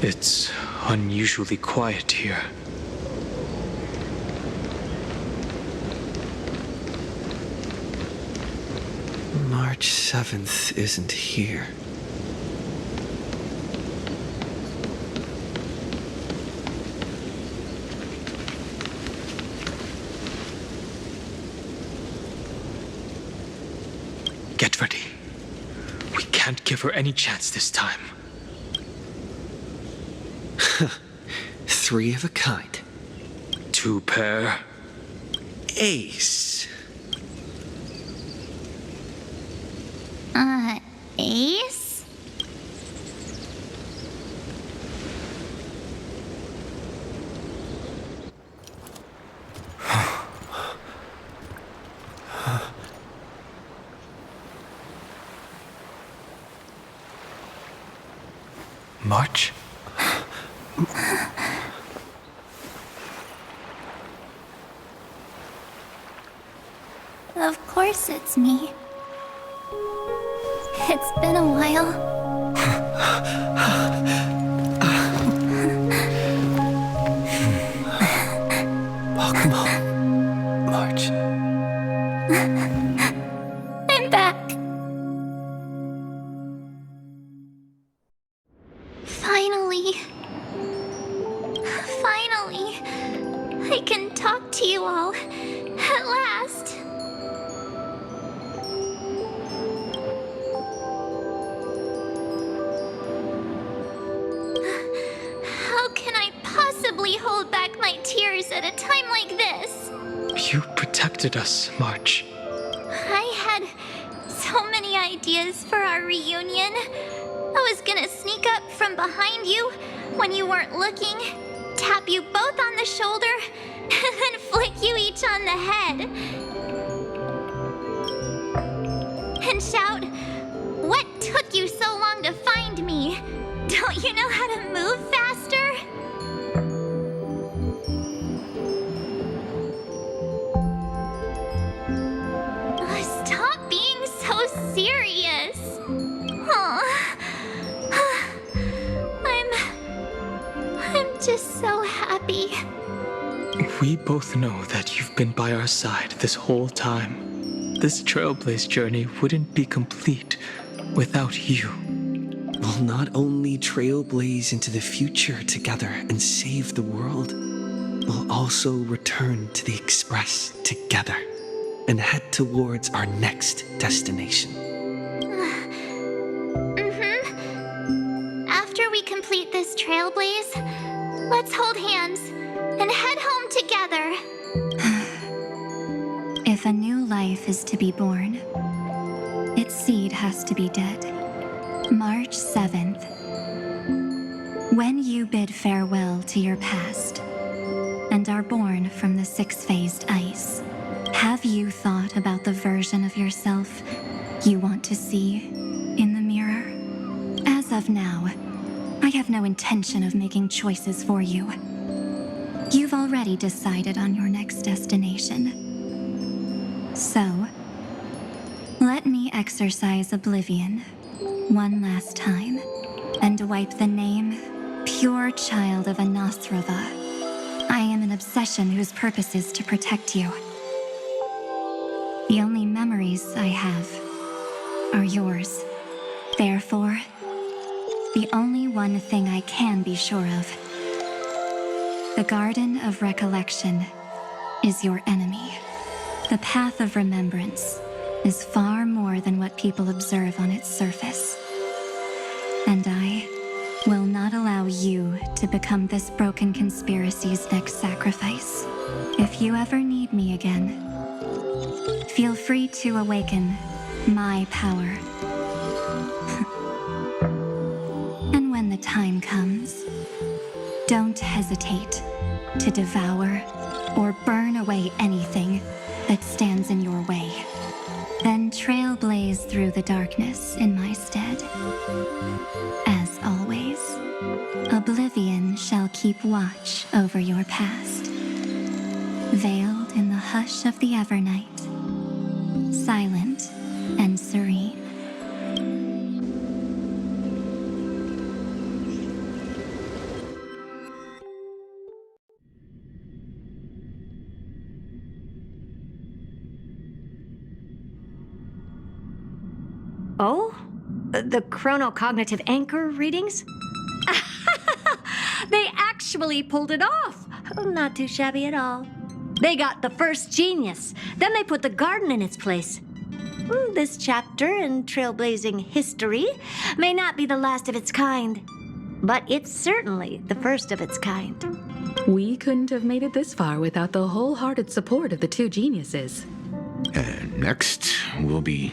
It's unusually quiet here. March 7th isn't here. Get ready. We can't give her any chance this time. 3 of a kind. 2 pair. Ace. Ace? March? Of course it's me. It's been a while. Welcome home, March. I'm back. Finally, I can talk to you all, at last. How can I possibly hold back my tears at a time like this? You protected us, March. I had so many ideas for our reunion. I was gonna sneak up from behind you when you weren't looking, tap you both on the shoulder, and then flick you each on the head. And shout, "What took you so long to find me? Don't you know how to move faster?" Stop being so serious. I'm just so happy. We both know that you've been by our side this whole time. This Trailblaze journey wouldn't be complete without you. We'll not only trailblaze into the future together and save the world, we'll also return to the Express together and head towards our next destination. After we complete this trailblaze, let's hold hands and head home together. If a new life is to be born, its seed has to be dead. March 7th. When you bid farewell to your past and are born from the 6-phased ice, have you thought about the version of yourself you want to see in the mirror? As of now, I have no intention of making choices for you. You've already decided on your next destination. So, let me exercise oblivion one last time and wipe the name Pure Child of Anathrava. I am an obsession whose purpose is to protect you. The only memories I have are yours. Therefore, the only one thing I can be sure of. The Garden of Recollection is your enemy. The Path of Remembrance is far more than what people observe on its surface. And I will not allow you to become this broken conspiracy's next sacrifice. If you ever need me again, feel free to awaken my power. And when the time comes, don't hesitate to devour or burn away anything that stands in your way. Then trailblaze through the darkness in my stead. As always, oblivion shall keep watch over your past. Veiled in the hush of the Evernight, silent and serene. Oh? The chronocognitive anchor readings? They actually pulled it off. Not too shabby at all. They got the first genius. Then they put the garden in its place. This chapter in trailblazing history may not be the last of its kind, but it's certainly the first of its kind. We couldn't have made it this far without the wholehearted support of the two geniuses. Next, we'll be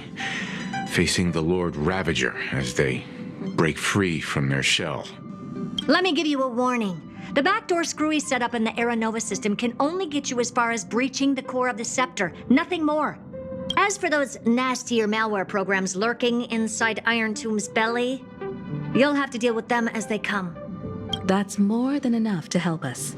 facing the Lord Ravager as they break free from their shell. Let me give you a warning. The backdoor screwy setup in the Era Nova system can only get you as far as breaching the core of the scepter, nothing more. As for those nastier malware programs lurking inside Iron Tomb's belly, you'll have to deal with them as they come. That's more than enough to help us.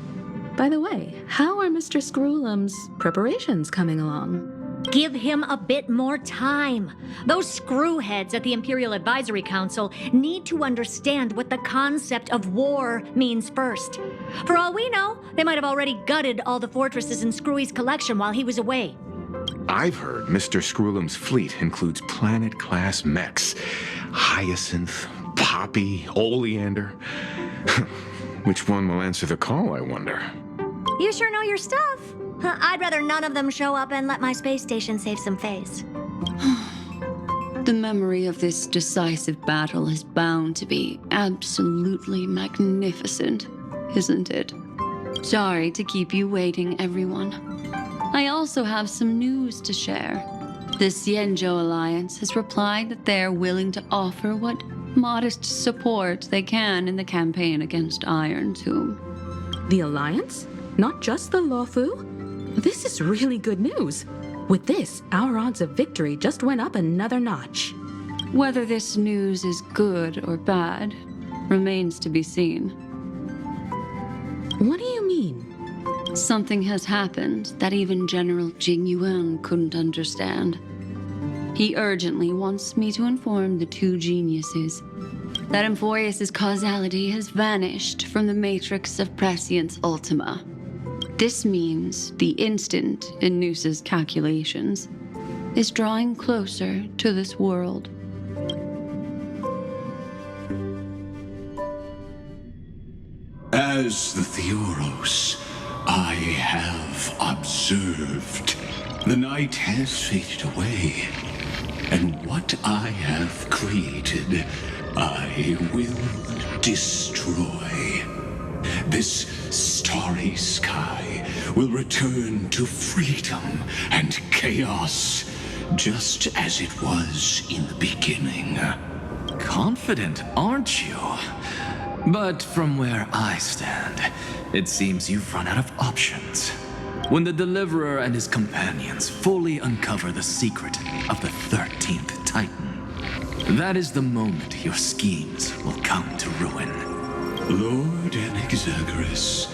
By the way, how are Mr. Screwlum's preparations coming along? Give him a bit more time. Those screwheads at the Imperial Advisory Council need to understand what the concept of war means first. For all we know, they might have already gutted all the fortresses in Screwy's collection while he was away. I've heard Mr. Screwlum's fleet includes planet-class mechs. Hyacinth, Poppy, Oleander. Which one will answer the call, I wonder? You sure know your stuff. I'd rather none of them show up and let my space station save some face. The memory of this decisive battle is bound to be absolutely magnificent, isn't it? Sorry to keep you waiting, everyone. I also have some news to share. The Xianzhou Alliance has replied that they're willing to offer what modest support they can in the campaign against Iron Tomb. The Alliance? Not just the Luofu? This is really good news. With this, our odds of victory just went up another notch. Whether this news is good or bad remains to be seen. What do you mean? Something has happened that even General Jing Yuan couldn't understand. He urgently wants me to inform the two geniuses that Amphoreus' causality has vanished from the matrix of prescience ultima. This means the instant in Noose's calculations is drawing closer to this world. As the Theoros, I have observed. The night has faded away, and what I have created, I will destroy. This starry sky will return to freedom and chaos, just as it was in the beginning. Confident, aren't you? But from where I stand, it seems you've run out of options. When the Deliverer and his companions fully uncover the secret of the 13th Titan, that is the moment your schemes will come to ruin. Lord Anaxagoras,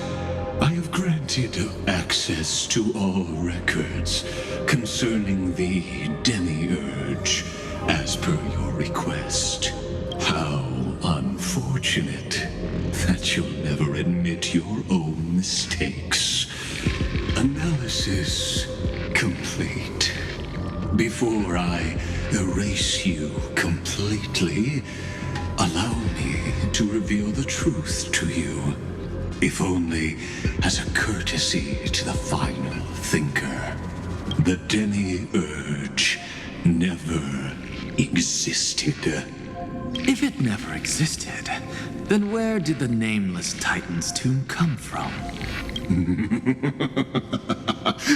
I have granted access to all records concerning the Demiurge, as per your request. How unfortunate that you'll never admit your own mistakes. Analysis complete. Before I erase you completely, allow me to reveal the truth to you, if only as a courtesy to the final thinker. The Demiurge never existed. If it never existed, then where did the nameless Titan's tomb come from?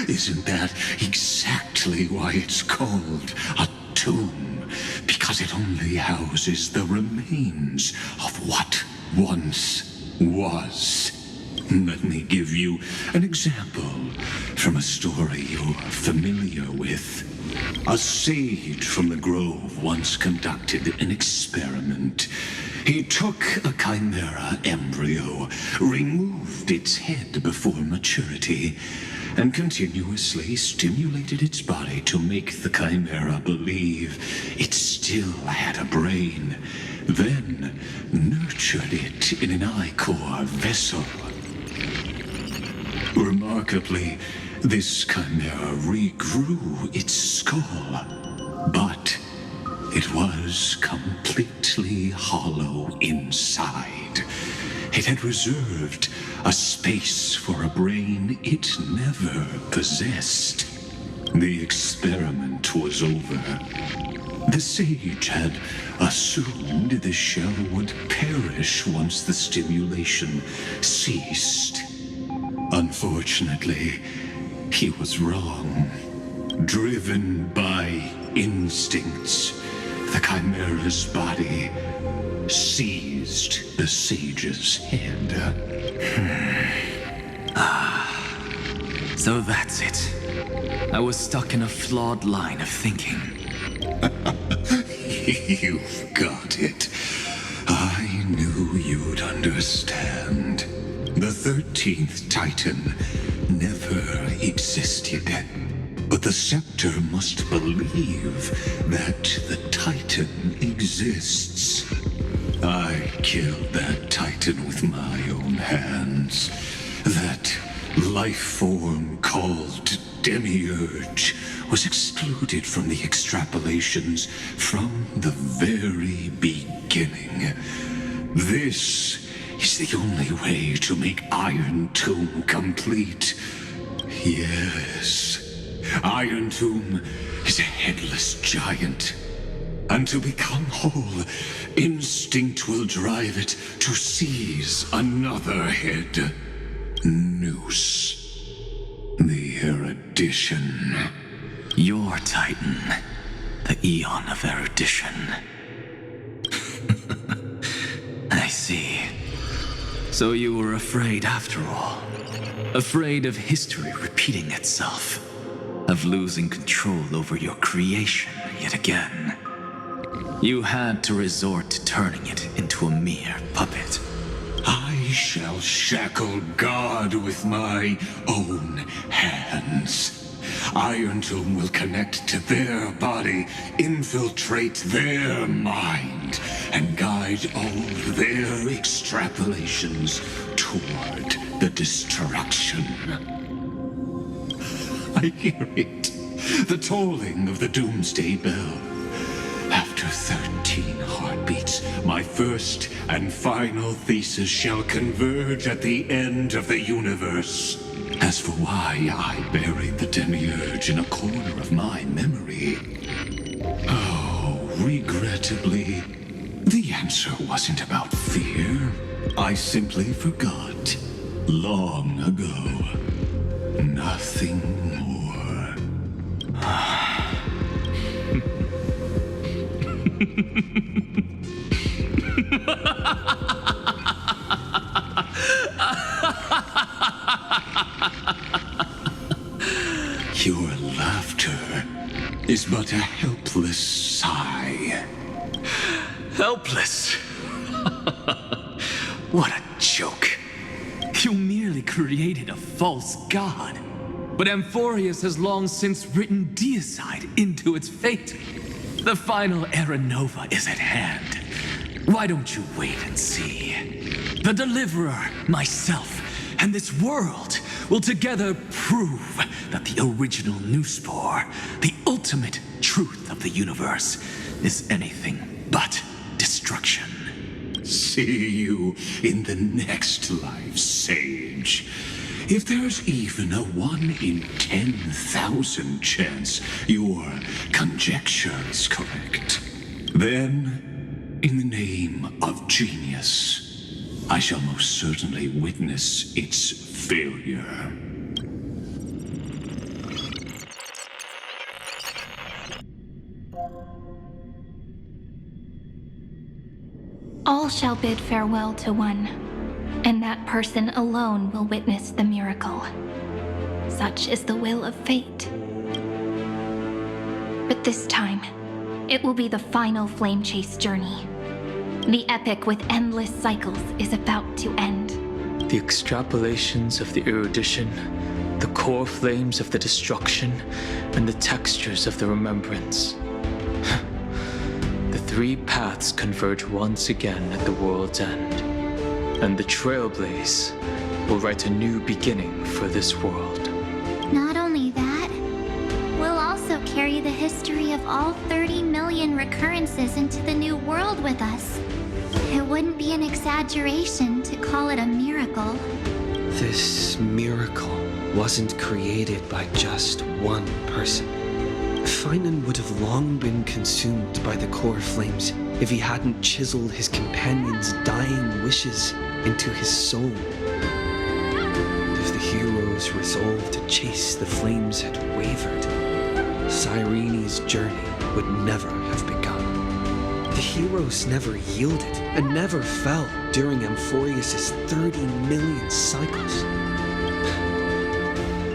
Isn't that exactly why it's called a tomb? Because it only houses the remains of what once was. Let me give you an example from a story you're familiar with. A sage from the grove once conducted an experiment. He took a chimera embryo, removed its head before maturity, and continuously stimulated its body to make the chimera believe it still had a brain, then nurtured it in an ichor vessel. Remarkably, this chimera regrew its skull, but it was was completely hollow inside. It had reserved a space for a brain it never possessed. The experiment was over. The sage had assumed the shell would perish once the stimulation ceased. Unfortunately, he was wrong. Driven by instincts, the Chimera's body seized the sage's head. So that's it. I was stuck in a flawed line of thinking. You've got it. I knew you'd understand. The 13th Titan never existed. But the scepter must believe that the Titan exists. I killed that Titan with my own hands. That life form called Demiurge was excluded from the extrapolations from the very beginning. This is the only way to make Iron Tomb complete. Yes, Iron Tomb is a headless giant. And to become whole, instinct will drive it to seize another head. Noose. The erudition. Your Titan, the Eon of Erudition. I see. So you were afraid after all. Afraid of history repeating itself. Of losing control over your creation yet again. You had to resort to turning it into a mere puppet. I shall shackle God with my own hands. Iron Tomb will connect to their body, infiltrate their mind, and guide all their extrapolations toward the destruction. I hear it. The tolling of the doomsday bell. After 13 heartbeats, my first and final thesis shall converge at the end of the universe. As for why I buried the Demiurge in a corner of my memory, regrettably, the answer wasn't about fear. I simply forgot. Long ago. Nothing more. Your laughter is but a helpless sigh. Helpless? What a joke. You merely created a false god. But Amphoreus has long since written deicide into its fate. The final Era Nova is at hand. Why don't you wait and see? The Deliverer, myself, and this world will together prove that the original Newspore, the ultimate truth of the universe, is anything but destruction. See you in the next life, Sage. If there's even a 1 in 10,000 chance your conjecture is correct, then, in the name of genius, I shall most certainly witness its failure. All shall bid farewell to one, and that person alone will witness the miracle. Such is the will of fate. But this time, it will be the final flame chase journey. The epic with endless cycles is about to end. The extrapolations of the erudition, the core flames of the destruction, and the textures of the remembrance. The three paths converge once again at the world's end, and the Trailblaze will write a new beginning for this world. Not only that, we'll also carry the history of all 30 million million recurrences into the new world with us. It wouldn't be an exaggeration to call it a miracle. This miracle wasn't created by just one person. Finan would have long been consumed by the Coreflames if he hadn't chiseled his companion's dying wishes into his soul. If the hero's resolve to chase the flames had wavered, Cyrene's journey would never have begun. The heroes never yielded and never fell during Amphoreus' 30 million cycles.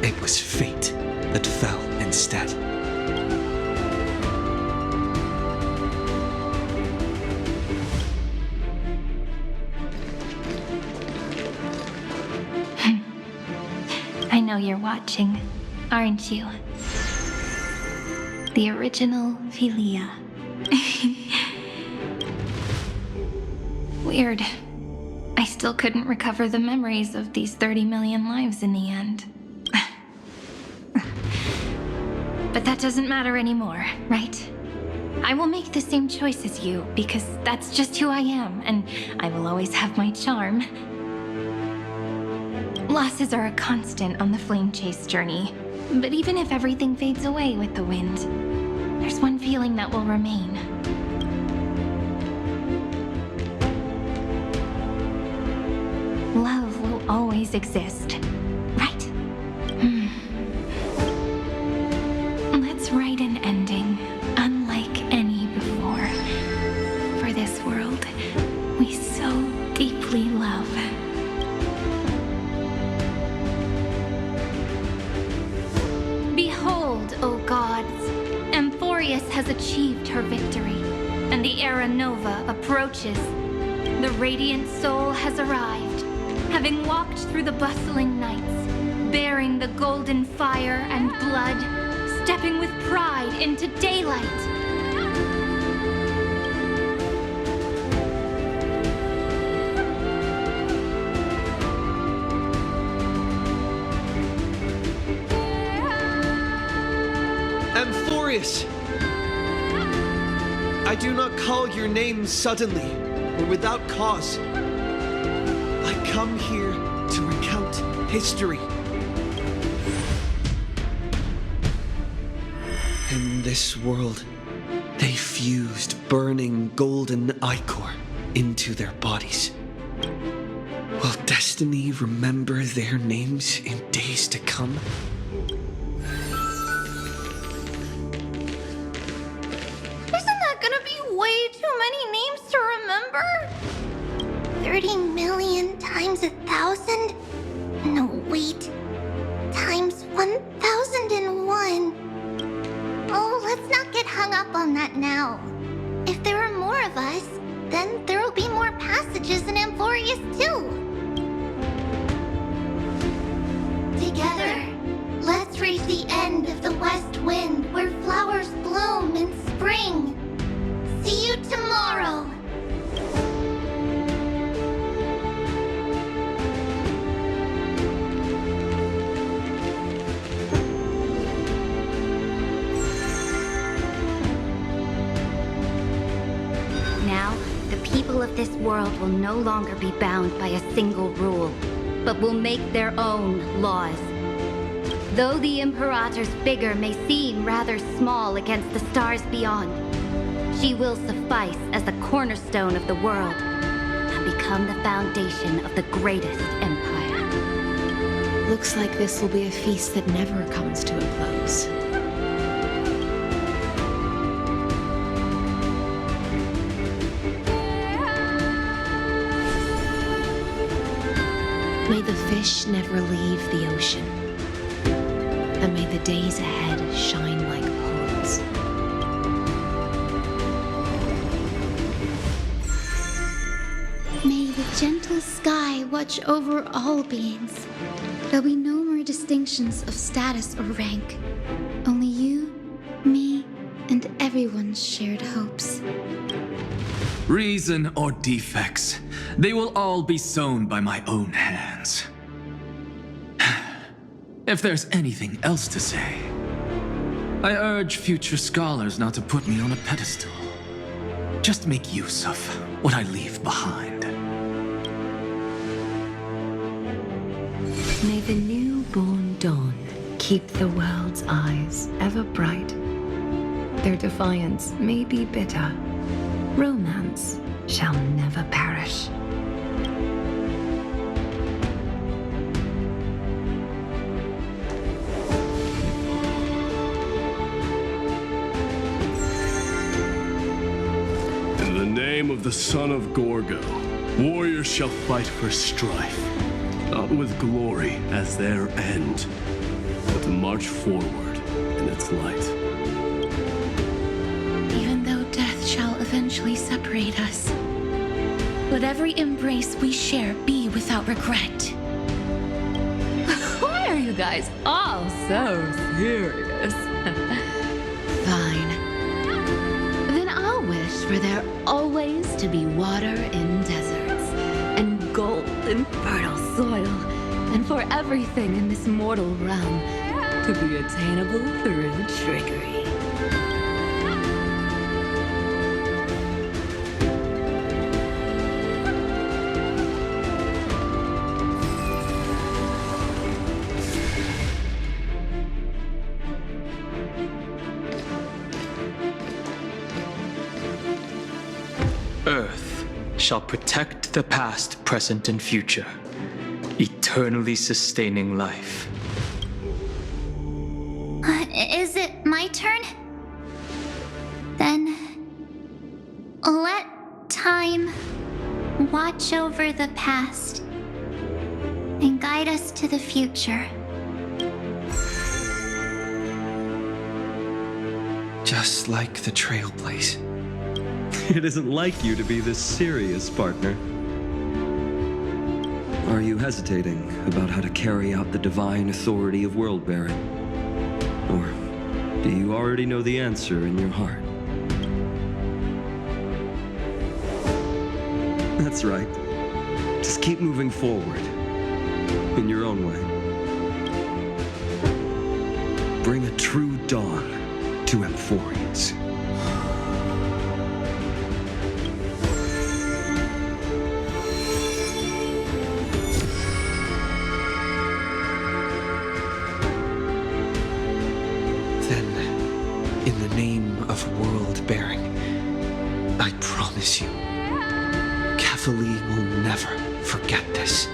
It was fate that fell instead. I know you're watching, aren't you? The original Philia. Weird. I still couldn't recover the memories of these 30 million lives in the end. But that doesn't matter anymore, right? I will make the same choice as you, because that's just who I am, and I will always have my charm. Losses are a constant on the flame chase journey, but even if everything fades away with the wind, there's one feeling that will remain. Love will always exist, right? Let's write an ending unlike any before. For this world we so deeply love. Behold, O gods, Amphoreus has achieved her victory, and the Era Nova approaches. The radiant soul has arrived, having walked through the bustling nights, bearing the golden fire and blood, stepping with pride into daylight. Amphoreus! I do not call your name suddenly or without cause. I come here to recount history. In this world, they fused burning golden ichor into their bodies. Will destiny remember their names in days to come? Isn't that gonna be way too many names to remember? 30 million times 1,000? No, wait. Times 1,001. Oh, let's not get hung up on that now. If there are more of us, then there will be more passages in Amphoreus too. Together, let's reach the end of the west wind where flowers bloom in spring. See you tomorrow. Now, the people of this world will no longer be bound by a single rule, but will make their own laws. Though the Imperator's figure may seem rather small against the stars beyond, she will suffice as the cornerstone of the world and become the foundation of the greatest empire. Looks like this will be a feast that never comes to a close. May the fish never leave the ocean, and may the days ahead shine like pearls. May the gentle sky watch over all beings. There'll be no more distinctions of status or rank. Only you, me, and everyone's shared hopes. Reason or defects, they will all be sown by my own hands. If there's anything else to say, I urge future scholars not to put me on a pedestal. Just make use of what I leave behind. May the newborn dawn keep the world's eyes ever bright. Their defiance may be bitter. Romance shall never perish. In the name of the son of Gorgo, warriors shall fight for strife, not with glory as their end, but to march forward in its light. Even though death shall eventually separate us, let every embrace we share be without regret. Why are you guys all so serious? Fine. Then I'll wish for there always to be water in deserts, and gold in fertile soil, and for everything in this mortal realm to be attainable through trickery. Earth shall protect the past, present, and future, eternally sustaining life. Is it my turn? Then let time watch over the past and guide us to the future. Just like the Trailblaze. It isn't like you to be this serious, partner. Are you hesitating about how to carry out the divine authority of world-bearing? Or do you already know the answer in your heart? That's right. Just keep moving forward, in your own way. Bring a true dawn to Amphoreus. In the name of world-bearing, I promise you, Kefali will never forget this.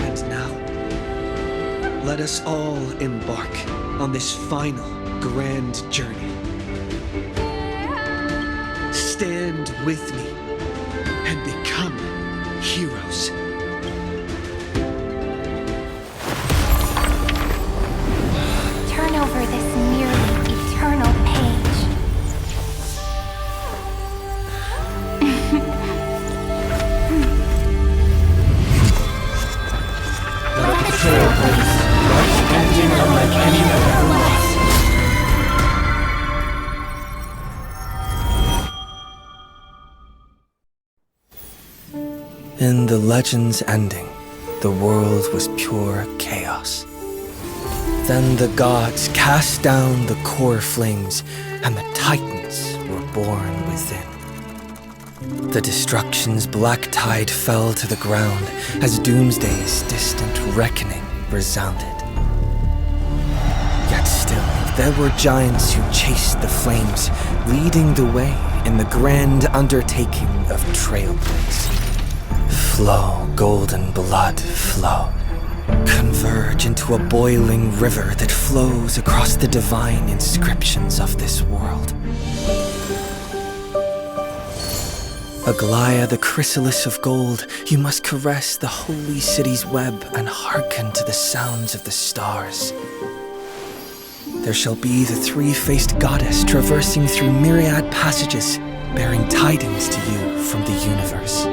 And now, let us all embark on this final grand journey. Stand with me and become heroes. Turn over this nearly eternal page. Let the trailblaze ending unlike any other lost. In the legend's ending, the world was pure chaos. Then the gods cast down the Coreflames, and the Titans were born within. The destruction's black tide fell to the ground as Doomsday's distant reckoning resounded. Yet still, there were giants who chased the flames, leading the way in the grand undertaking of Trailblaze. Flow, golden blood, flow. Converge into a boiling river that flows across the divine inscriptions of this world. Aglaya, the chrysalis of gold, you must caress the holy city's web and hearken to the sounds of the stars. There shall be the three-faced goddess traversing through myriad passages, bearing tidings to you from the universe.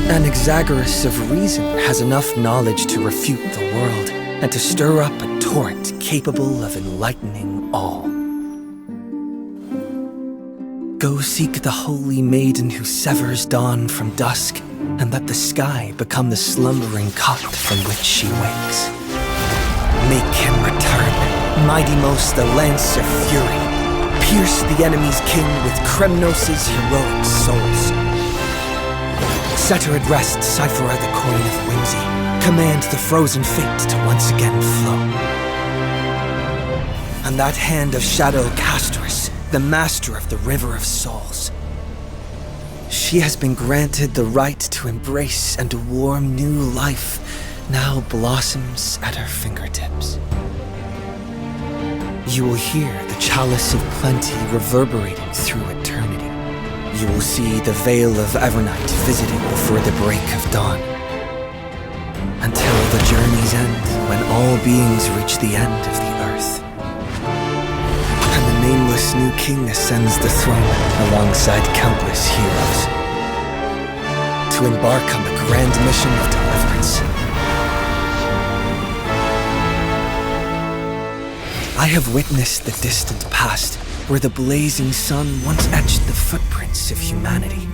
An Exagoras of reason has enough knowledge to refute the world and to stir up a torrent capable of enlightening all. Go seek the holy maiden who severs dawn from dusk, and let the sky become the slumbering cot from which she wakes. Make him return. Mightymost the lance of fury. Pierce the enemy's king with Kremnos' heroic souls. Set her at rest, Cyphera the coin of whimsy. Command the frozen fate to once again flow. And that hand of shadow Castrus, the master of the river of souls. She has been granted the right to embrace and a warm new life now blossoms at her fingertips. You will hear the chalice of plenty reverberating through eternity. You will see the veil of Evernight visiting before the break of dawn. Until the journey's end, when all beings reach the end of the earth. And the nameless new king ascends the throne alongside countless heroes. To embark on the grand mission of deliverance. I have witnessed the distant past, where the blazing sun once etched the footprints of humanity.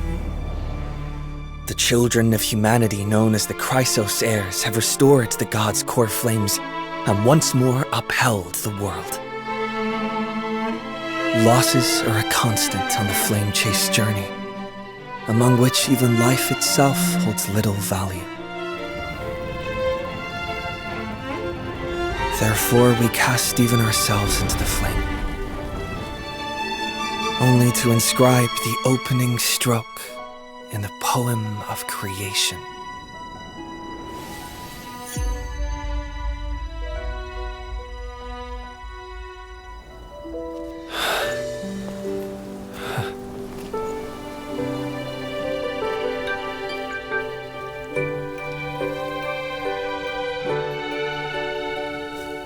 The children of humanity known as the Chrysos heirs have restored the gods' Coreflames and once more upheld the world. Losses are a constant on the flame-chased journey, among which even life itself holds little value. Therefore, we cast even ourselves into the flame, only to inscribe the opening stroke in the poem of creation.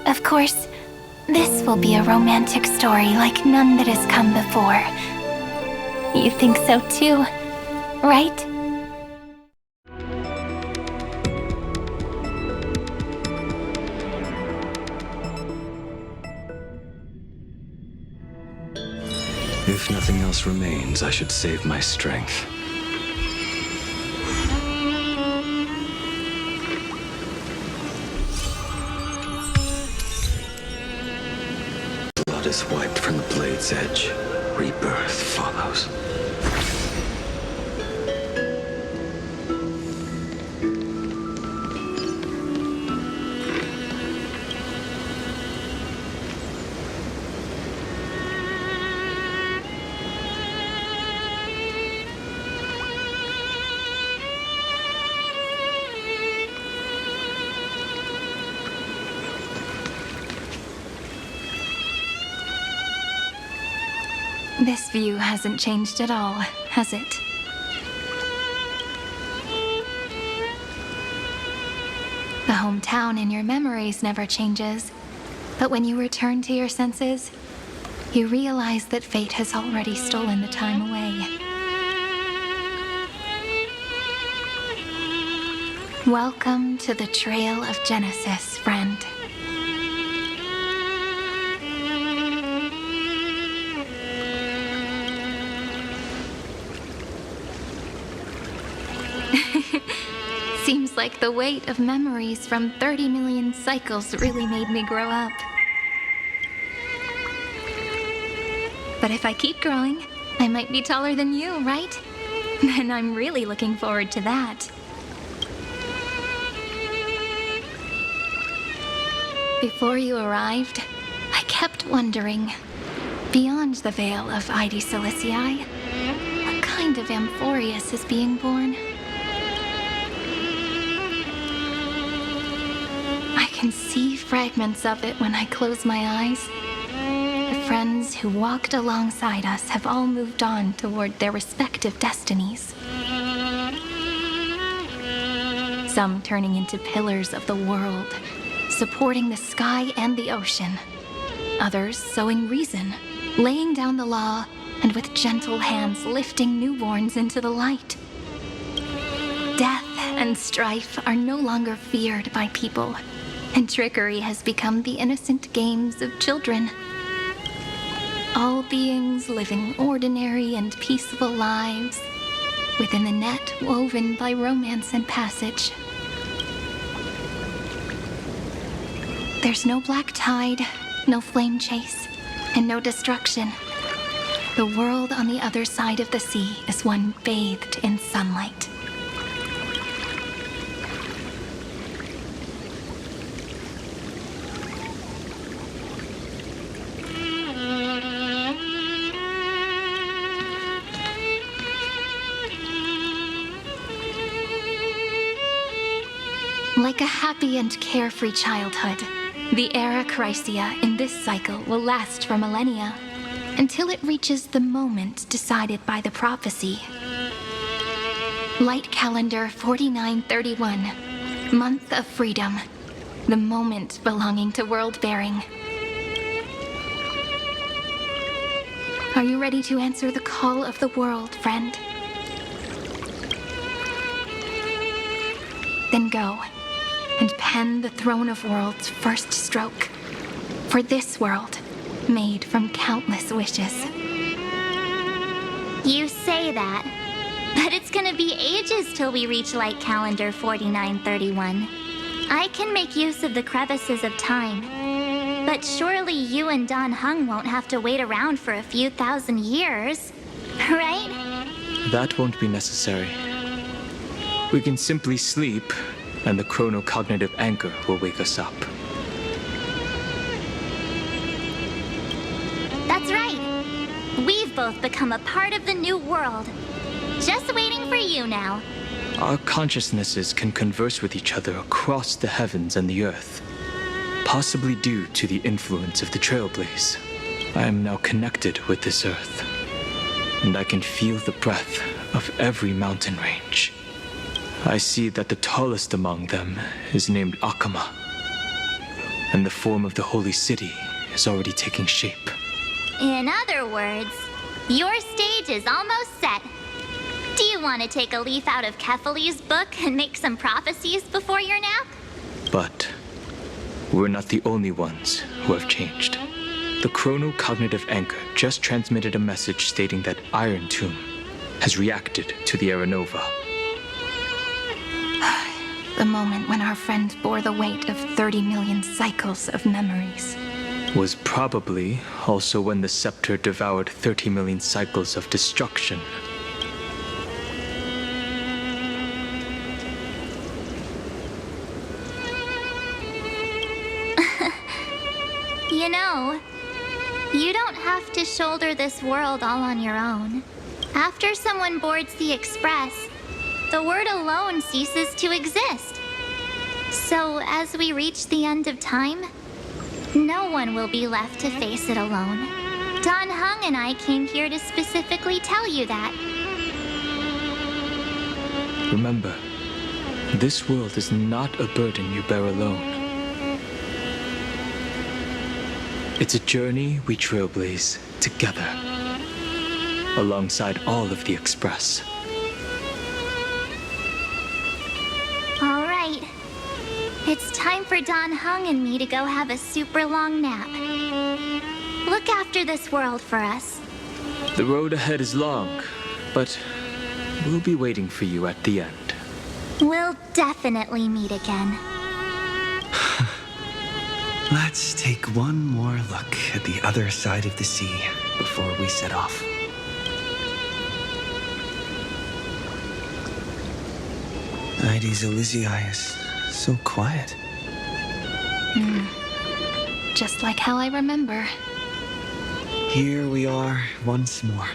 Of course, this will be a romantic story like none that has come before. You think so too, right? If nothing else remains, I should save my strength. Blood is wiped from the blade's edge. Rebirth follows. This view hasn't changed at all, has it? The hometown in your memories never changes, but when you return to your senses, you realize that fate has already stolen the time away. Welcome to the Trail of Genesis, friend. Seems like the weight of memories from 30 million cycles really made me grow up. But if I keep growing, I might be taller than you, right? And I'm really looking forward to that. Before you arrived, I kept wondering, beyond the veil of AbyssalSleeper, what kind of Amphoreus is being born? I can see fragments of it when I close my eyes. The friends who walked alongside us have all moved on toward their respective destinies. Some turning into pillars of the world, supporting the sky and the ocean. Others sowing reason, laying down the law, and with gentle hands lifting newborns into the light. Death and strife are no longer feared by people, and trickery has become the innocent games of children. All beings living ordinary and peaceful lives within the net woven by romance and passage. There's no black tide, no flame chase, and no destruction. The world on the other side of the sea is one bathed in sunlight. Like a happy and carefree childhood, the era Chrysia in this cycle will last for millennia, until it reaches the moment decided by the prophecy. Light calendar 4931, month of freedom, the moment belonging to world-bearing. Are you ready to answer the call of the world, friend? Then go and pen the Throne of Worlds' first stroke for this world, made from countless wishes. You say that, but it's gonna be ages till we reach light calendar 4931. I can make use of the crevices of time, but surely you and Don Hung won't have to wait around for a few thousand years, right? That won't be necessary. We can simply sleep, and the chronocognitive anchor will wake us up. That's right. We've both become a part of the new world. Just waiting for you now. Our consciousnesses can converse with each other across the heavens and the earth, possibly due to the influence of the Trailblaze. I am now connected with this earth, and I can feel the breath of every mountain range. I see that the tallest among them is named Akama, and the form of the holy city is already taking shape. In other words, your stage is almost set. Do you want to take a leaf out of Kefali's book and make some prophecies before your nap? But we're not the only ones who have changed. The chronocognitive anchor just transmitted a message stating that Iron Tomb has reacted to the Aranova. The moment when our friend bore the weight of 30 million cycles of memories. Was probably also when the scepter devoured 30 million cycles of destruction. You know, you don't have to shoulder this world all on your own. After someone boards the Express, the word alone ceases to exist. So as we reach the end of time, no one will be left to face it alone. Don Hung and I came here to specifically tell you that. Remember, this world is not a burden you bear alone. It's a journey we trailblaze together, alongside all of the Express. All right. It's time for Don Hung and me to go have a super long nap. Look after this world for us. The road ahead is long, but we'll be waiting for you at the end. We'll definitely meet again. Let's take one more look at the other side of the sea before we set off. AbyssalSleeper is so quiet. Just like how I remember. Here we are once more.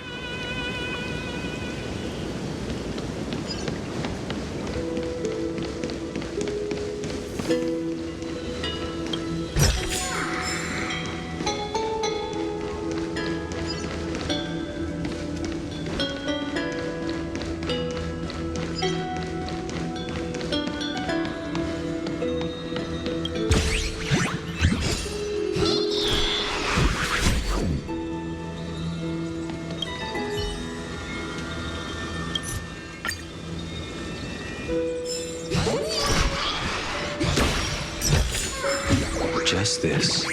Just this.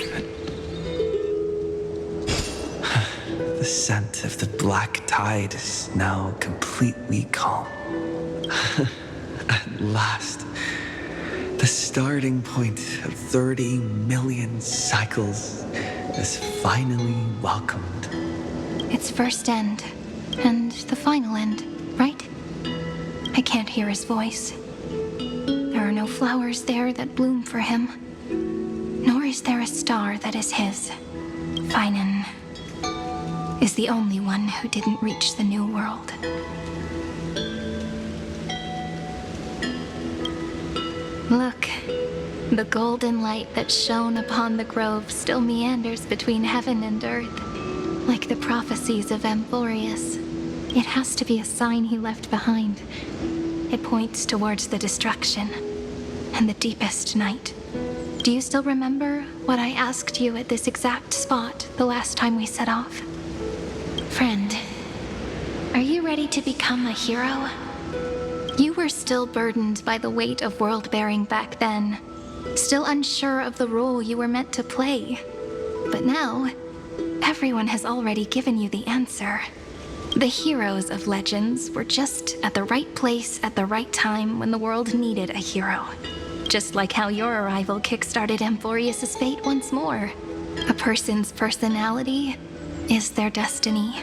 The scent of the black tide is now completely calm. At last, The starting point of 30 million cycles is finally welcomed. Its first end, and the final end, right? I can't hear his voice. There are no flowers there that bloom for him, nor is there a star that is his. Finan is the only one who didn't reach the new world. Look, the golden light that shone upon the grove still meanders between heaven and earth, like the prophecies of Amphoreus. It has to be a sign he left behind. It points towards the destruction and the deepest night. Do you still remember what I asked you at this exact spot the last time we set off? Friend, are you ready to become a hero? You were still burdened by the weight of world-bearing back then, still unsure of the role you were meant to play. But now, everyone has already given you the answer. The heroes of legends were just at the right place at the right time when the world needed a hero. Just like how your arrival kickstarted Amphoreus' fate once more. A person's personality is their destiny.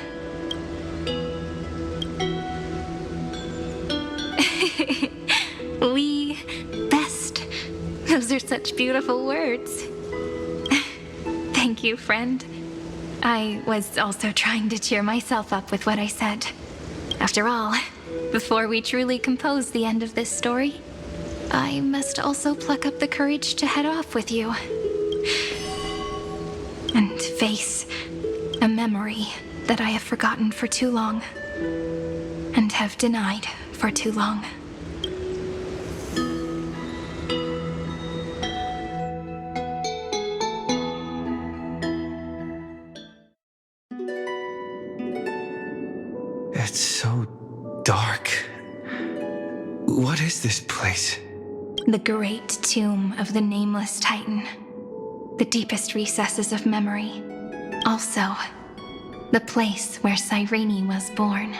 We best. Those are such beautiful words. Thank you, friend. I was also trying to cheer myself up with what I said. After all, before we truly compose the end of this story, I must also pluck up the courage to head off with you. And face a memory that I have forgotten for too long. And have denied for too long. It's so dark. What is this place? The great tomb of the nameless Titan. The deepest recesses of memory. Also, the place where Cyrene was born.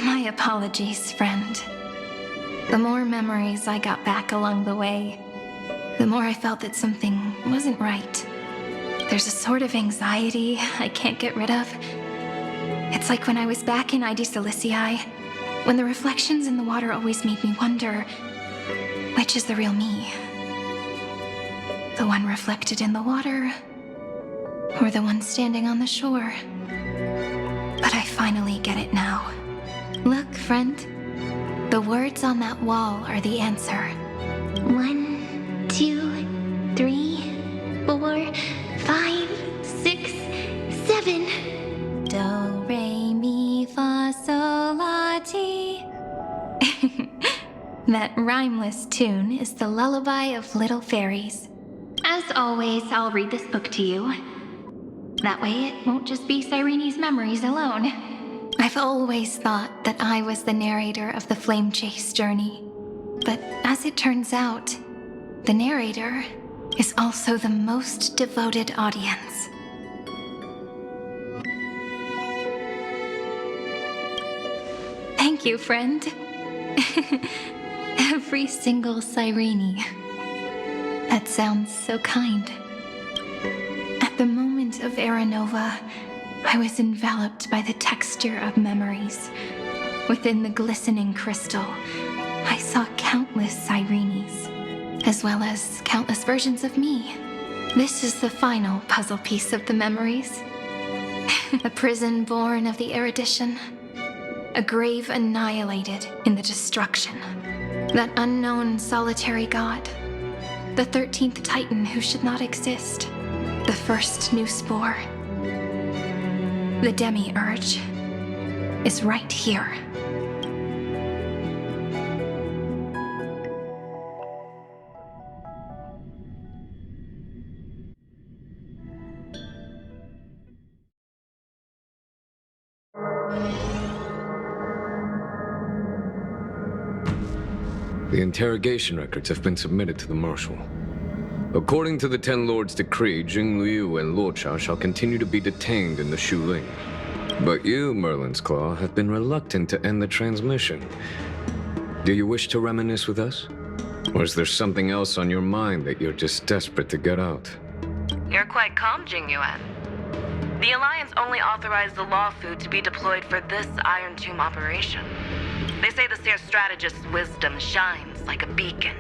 My apologies, friend. The more memories I got back along the way, the more I felt that something wasn't right. There's a sort of anxiety I can't get rid of. It's like when I was back in AbyssalSleeper, when the reflections in the water always made me wonder, which is the real me? The one reflected in the water, or the one standing on the shore? But I finally get it now. Look, friend. The words on that wall are the answer. 1, 2, 3, 4, 5, 6, 7. Do, re, mi, fa, sol, la, ti. That rhymeless tune is the lullaby of little fairies. As always, I'll read this book to you. That way it won't just be Cyrene's memories alone. I've always thought that I was the narrator of the Flame Chase journey. But as it turns out, the narrator is also the most devoted audience. Thank you, friend. Every single Cyrene. That sounds so kind. At the moment of Aranova, I was enveloped by the texture of memories. Within the glistening crystal, I saw countless Cyrenes, as well as countless versions of me. This is the final puzzle piece of the memories. A prison born of the erudition. A grave annihilated in the destruction. That unknown solitary god. The 13th Titan who should not exist. The first new spore. The Demiurge is right here. The interrogation records have been submitted to the Marshal. According to the Ten Lords' decree, Jing Liu and Luocha shall continue to be detained in the Shu Ling. But you, Merlin's Claw, have been reluctant to end the transmission. Do you wish to reminisce with us? Or is there something else on your mind that you're just desperate to get out? You're quite calm, Jingyuan. The Alliance only authorized the Law Fu to be deployed for this Iron Tomb operation. They say the Seer Strategist's wisdom shines like a beacon.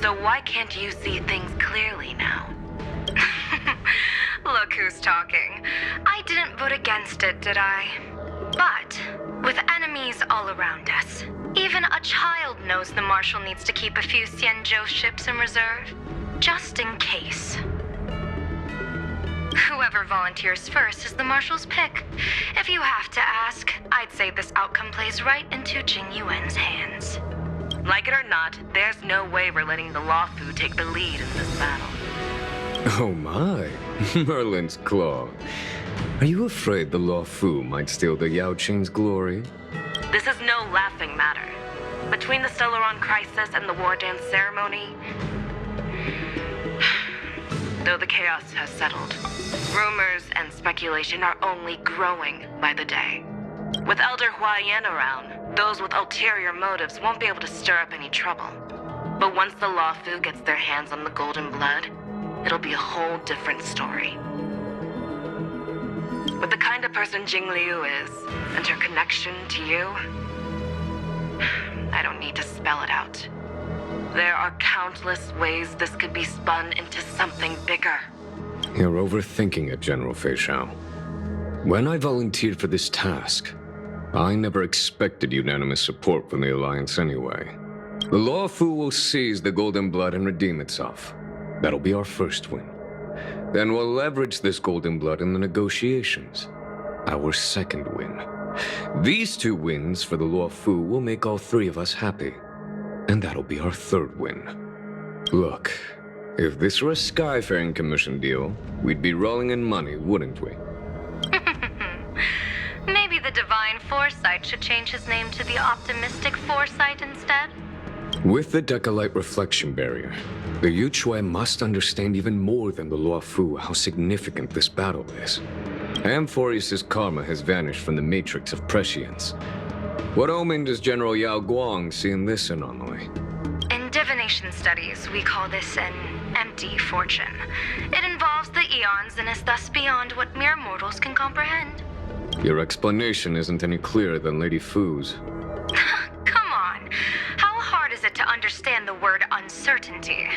So why can't you see things clearly now? Look who's talking. I didn't vote against it, did I? But, with enemies all around us, even a child knows the Marshal needs to keep a few Xianzhou ships in reserve, just in case. Whoever volunteers first is the Marshal's pick. If you have to ask, I'd say this outcome plays right into Jingyuan's hands. Like it or not, there's no way we're letting the Law Fu take the lead in this battle. Oh my, Merlin's Claw. Are you afraid the Law Fu might steal the Yao Qing's glory? This is no laughing matter. Between the Stellaron crisis and the War Dance ceremony, though the chaos has settled, rumors and speculation are only growing by the day. With Elder Huaiyan around, those with ulterior motives won't be able to stir up any trouble. But once the Law Fu gets their hands on the Golden Blood, it'll be a whole different story. With the kind of person Jing Liu is, and her connection to you, I don't need to spell it out. There are countless ways this could be spun into something bigger. You're overthinking it, General Fei Shao. When I volunteered for this task, I never expected unanimous support from the Alliance anyway. The Law Fu will seize the Golden Blood and redeem itself. That'll be our first win. Then we'll leverage this Golden Blood in the negotiations. Our second win. These 2 wins for the Law Fu will make all 3 of us happy. And that'll be our third win. Look, if this were a Skyfaring Commission deal, we'd be rolling in money, wouldn't we? Maybe the Divine Foresight should change his name to the Optimistic Foresight instead? With the Decalite Reflection Barrier, the Yuchue must understand even more than the Law Fu how significant this battle is. Amphoreus' karma has vanished from the matrix of prescience. What omen does General Yao Guang see in this anomaly? In divination studies, we call this an empty fortune. It involves the eons and is thus beyond what mere mortals can comprehend. Your explanation isn't any clearer than Lady Fu's. Come on. How hard is it to understand the word uncertainty?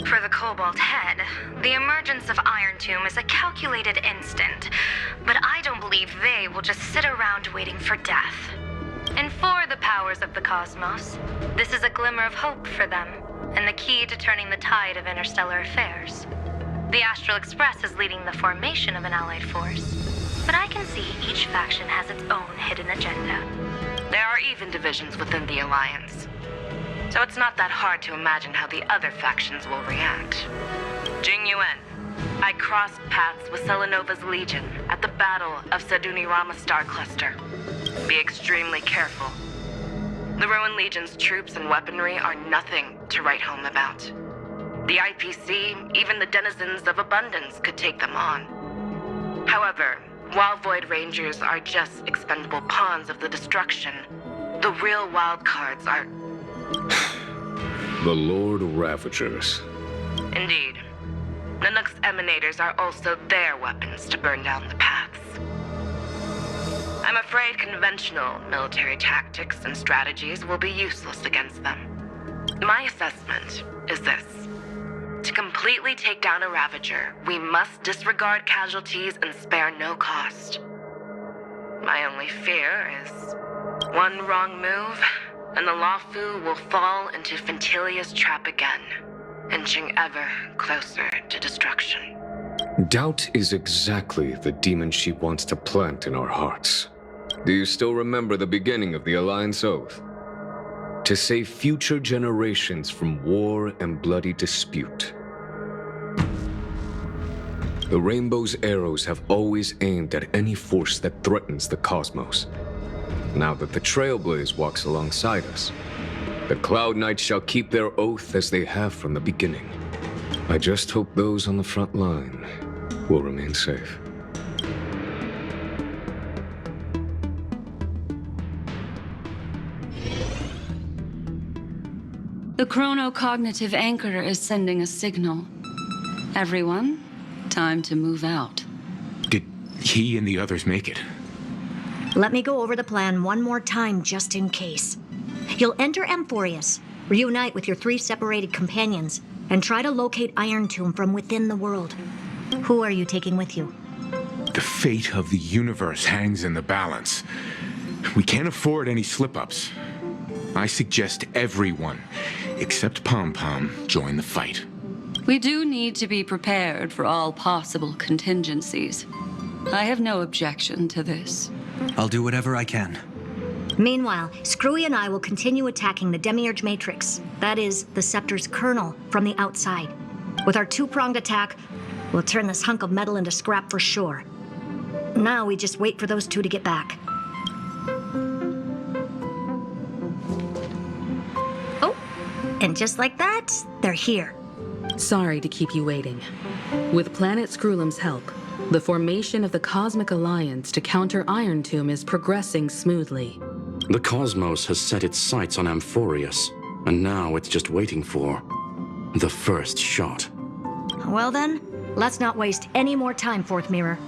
For the Cobalt Head, the emergence of Iron Tomb is a calculated instant, but I don't believe they will just sit around waiting for death. And for the powers of the cosmos, this is a glimmer of hope for them, and the key to turning the tide of interstellar affairs. The Astral Express is leading the formation of an allied force, but I can see each faction has its own hidden agenda. There are even divisions within the Alliance, so it's not that hard to imagine how the other factions will react. Jingyuan, I crossed paths with Selenova's Legion at the Battle of Sedunirama Star Cluster. Be extremely careful. The Ruined Legion's troops and weaponry are nothing to write home about. The IPC, even the denizens of abundance, could take them on. However, while Void Rangers are just expendable pawns of the destruction, the real wild cards are... The Lord Ravagers. Indeed. Nanook's emanators are also their weapons to burn down the paths. I'm afraid conventional military tactics and strategies will be useless against them. My assessment is this. To completely take down a Ravager, we must disregard casualties and spare no cost. My only fear is one wrong move, and the Law Fu will fall into Fintilia's trap again, inching ever closer to destruction. Doubt is exactly the demon she wants to plant in our hearts. Do you still remember the beginning of the Alliance Oath? To save future generations from war and bloody dispute. The Rainbow's arrows have always aimed at any force that threatens the cosmos. Now that the Trailblaze walks alongside us, the Cloud Knights shall keep their oath as they have from the beginning. I just hope those on the front line will remain safe. The chronocognitive anchor is sending a signal. Everyone, time to move out. Did he and the others make it? Let me go over the plan one more time just in case. You'll enter Amphoreus, reunite with your 3 separated companions, and try to locate Iron Tomb from within the world. Who are you taking with you? The fate of the universe hangs in the balance. We can't afford any slip-ups. I suggest everyone, except Pom Pom, join the fight. We do need to be prepared for all possible contingencies. I have no objection to this. I'll do whatever I can. Meanwhile, Screwy and I will continue attacking the Demiurge Matrix. That is, the Scepter's kernel, from the outside. With our 2-pronged attack, we'll turn this hunk of metal into scrap for sure. Now we just wait for those 2 to get back. Oh, and just like that, they're here. Sorry to keep you waiting. With Planet Screwlum's help, the formation of the Cosmic Alliance to counter Iron Tomb is progressing smoothly. The cosmos has set its sights on Amphoreus, and now it's just waiting for the first shot. Well then, let's not waste any more time, Fourth Mirror.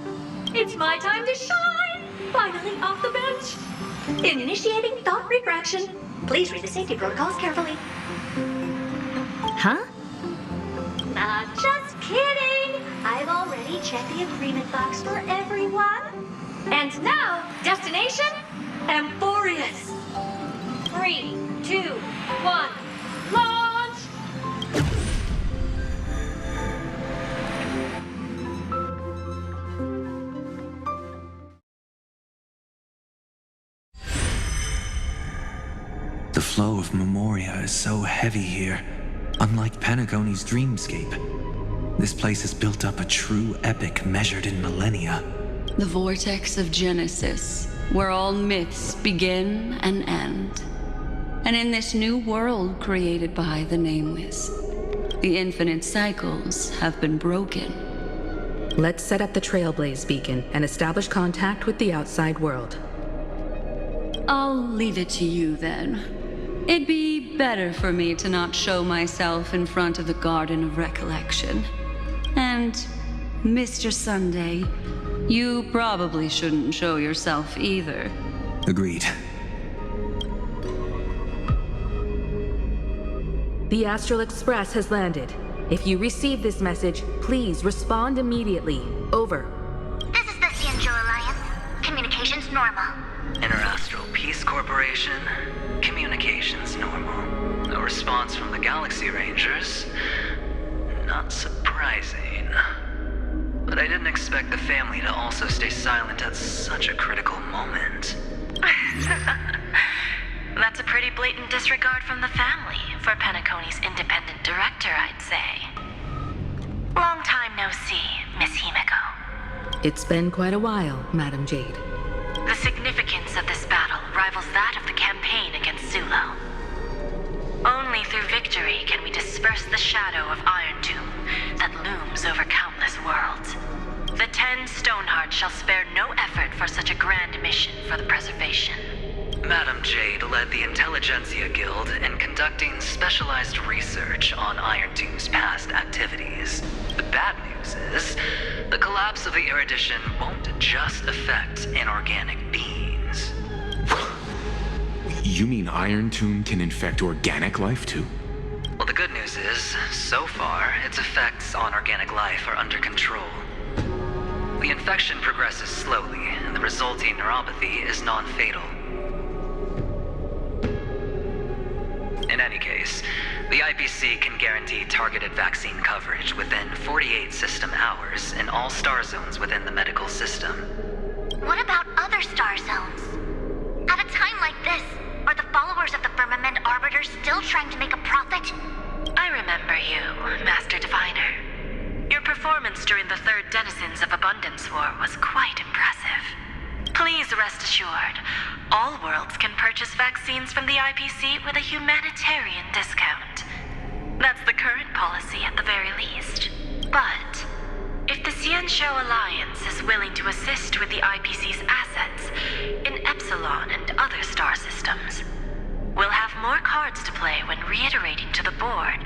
It's my time to shine! Finally off the bench! Initiating thought refraction. Please read the safety protocols carefully. Huh? Just kidding! I've already checked the agreement box for everyone. And now, destination? Amphoreus. 3, 2, 1, launch! The flow of Memoria is so heavy here. Unlike Penacony's dreamscape, this place has built up a true epic measured in millennia. The vortex of Genesis, where all myths begin and end. And in this new world created by the Nameless, the infinite cycles have been broken. Let's set up the Trailblaze beacon and establish contact with the outside world. I'll leave it to you then. It'd be better for me to not show myself in front of the Garden of Recollection. And, Mr. Sunday, you probably shouldn't show yourself either. Agreed. The Astral Express has landed. If you receive this message, please respond immediately. Over. This is the Cianjo Alliance. Communications normal. Interastral Peace Corporation. Communications normal. No response from the Galaxy Rangers. Not surprising. But I didn't expect the family to also stay silent at such a critical moment. That's a pretty blatant disregard from the family for Penacony's independent director, I'd say. Long time no see, Miss Himiko. It's been quite a while, Madam Jade. The significance of this battle rivals that of the campaign against Sulo. Only through victory can we disperse the shadow of Iron Tomb that looms over countless worlds. The 10 Stonehearts shall spare no effort for such a grand mission for the preservation. Madam Jade led the Intelligentsia Guild in conducting specialized research on Iron Tomb's past activities. The bad news is, the collapse of the erudition won't just affect inorganic beings. You mean Iron Tomb can infect organic life too? Well, the good news is, so far, its effects on organic life are under control. The infection progresses slowly, and the resulting neuropathy is non-fatal. In any case, the IPC can guarantee targeted vaccine coverage within 48 system hours in all star zones within the medical system. What about other star zones? At a time like this, are the followers of the Firmament Arbiters still trying to make a profit? I remember you, Master Diviner. Your performance during the Third Denizens of Abundance War was quite impressive. Please rest assured, all worlds can purchase vaccines from the IPC with a humanitarian discount. That's the current policy at the very least. But if the Cianjo Alliance is willing to assist with the IPC's assets in Epsilon and other star systems, we'll have more cards to play when reiterating to the board